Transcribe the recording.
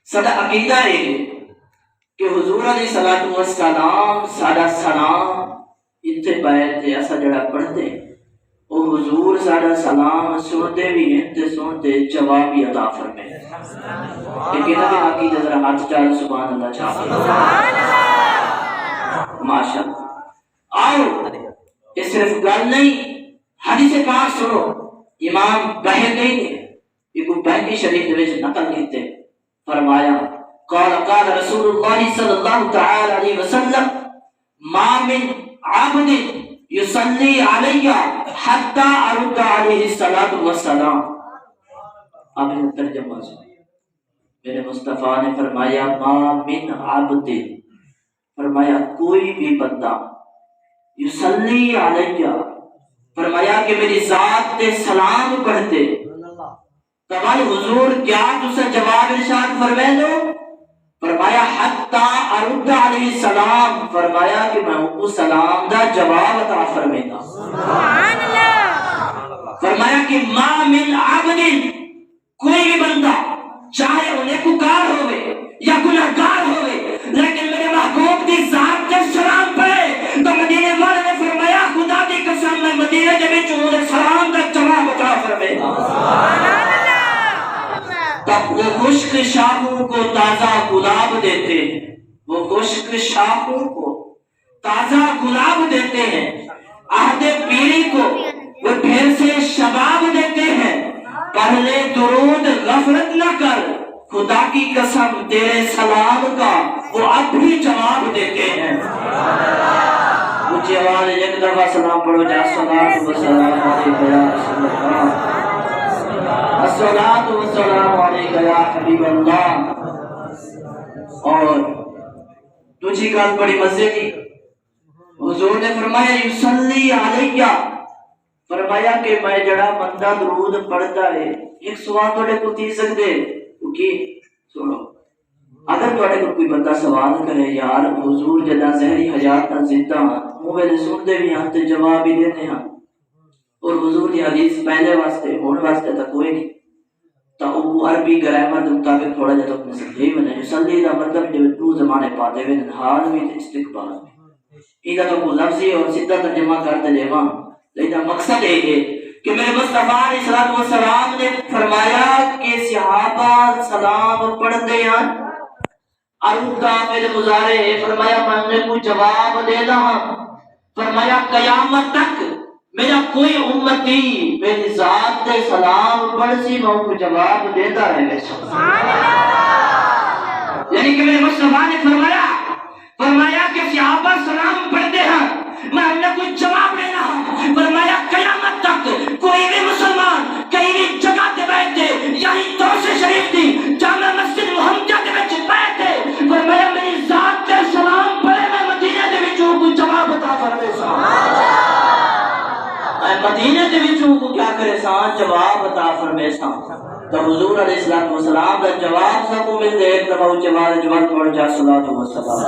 سدا عقیدہ ہے کہ حضور علیہ الصلوۃ والسلام ساڈا سلام اتنے پائے تے اسا جڑا پڑھتے او حضور ساڈا سلام سنتے بھی ہیں تے سنتے جواب بھی عطا فرمائے. کہ کہنا بھی عقیدہ ذرا ہاتھ چال سبحان اللہ چاہتے ماشاء اللہ. آؤ یہ صرف گل نہیں، حدیث پاک سنو. امام بہقی نے یہ بہقی شریف میں نقل کیتے فرمایا قال قال رسول اللہ صلی اللہ تعالی علیہ وسلم ما من عبد یصلی علی حتی ارد علیہ الصلاۃ والسلام. اب یہ ترجمہ سنیں. میرے مصطفیٰ نے فرمایا ما من عبد، فرمایا کوئی بھی بندہ، یصلی علی، فرمایا کہ میری ذات تے سلام پڑھتے، تمہارے حضور کیا تسے جواب ارشاد فرمائے دو؟ فرمایا حتی ارد علیہ السلام، فرمایا کہ میں اس سلام دا جواب عطا فرمائے گا. سبحان اللہ. فرمایا کہ ما من عبد، کوئی بھی بندہ چاہے وہ نیکوکار ہوئے یا گناہگار ہوئے لیکن میرے محبوب کی ذات کے سلام پڑھے تو مدینے والے نے فرمایا خدا کی قسم میں مدینے کے بچ انہوں نے سلام کا جواب عطا فرمائے گا. تب وہ خشک شاخوں کو تازہ گلاب دیتے ہیں، وہ خشک شاخوں کو تازہ گلاب دیتے ہیں، عہد پیری کو وہ پھر سے شباب دیتے ہیں. پہلے درود غفلت نہ کر، خدا کی قسم تیرے سلام کا وہ اب بھی جواب دیتے ہیں. اونچی آواز ایک دفعہ سلام پڑھو جا الصلاۃ والسلام علیک یا رسول اللہ، الصلاۃ والسلام علیک یا حبیب اللہ. اور دوسری گل بڑی مزے کی، حضور نے فرمایا یصلی علیہ، فرمایا کہ میں جڑا بندہ درود پڑھتا ہے. ایک سوال تھوڑے کو تھی سکتے کہ سنو، اگر تھوڑے کو کوئی بندہ سوال کرے یار حضور جدا زہری حیات زندہ موبائل سنتے بھی ہاں تے جواب بھی دیتے ہیں اور حضور کی حدیث پہلے واسطے ہون واسطے تک کوئی نہیں، تو وہ عربی گرامر کے مطابق تھوڑا جا تو اپنے سمجھے بنے. یصلی دا مطلب جو دو زمانے پاتے ہوئے حال میں استقبال میں، ایدہ تو کو لفظی اور سیدھا ترجمہ کرتے دیواں، لیکن مقصد ہے کہ میرے مصطفیٰ علیہ الصلوۃ والسلام نے فرمایا کہ صحابہ سلام پڑھتے ہیں اردا میرے گزارے، فرمایا میں نے کوئی جواب دے رہا، فرمایا قیامت تک میرا کوئی امتی میری ذات سے سلام پڑھ سی میں ان کو جواب دیتا رہے. یعنی کہ میرے مصطفیٰ نے فرمایا کہ صحابہ سلام پڑھتے ہیں میں ہم نے کوئی جواب دے رہا، فرمایا قیامت تک کوئی بھی مسلمان کہیں بھی جگہ تے بیٹھے، یہی توسے شریف تھی جامع مسجد محمدیہ کے بچ بیٹھے، فرمایا میری ذات تے سلام پڑھے میں مدینے دے وچوں کوئی جواب عطا فرمائے سا. میں مدینے دے وچوں کو کیا کرے سا جواب عطا فرمائے سا. تو حضور علیہ الصلوۃ والسلام کا جواب سب کو مل دے. ایک دفعہ جواب پڑھ جا الصلوۃ والسلام.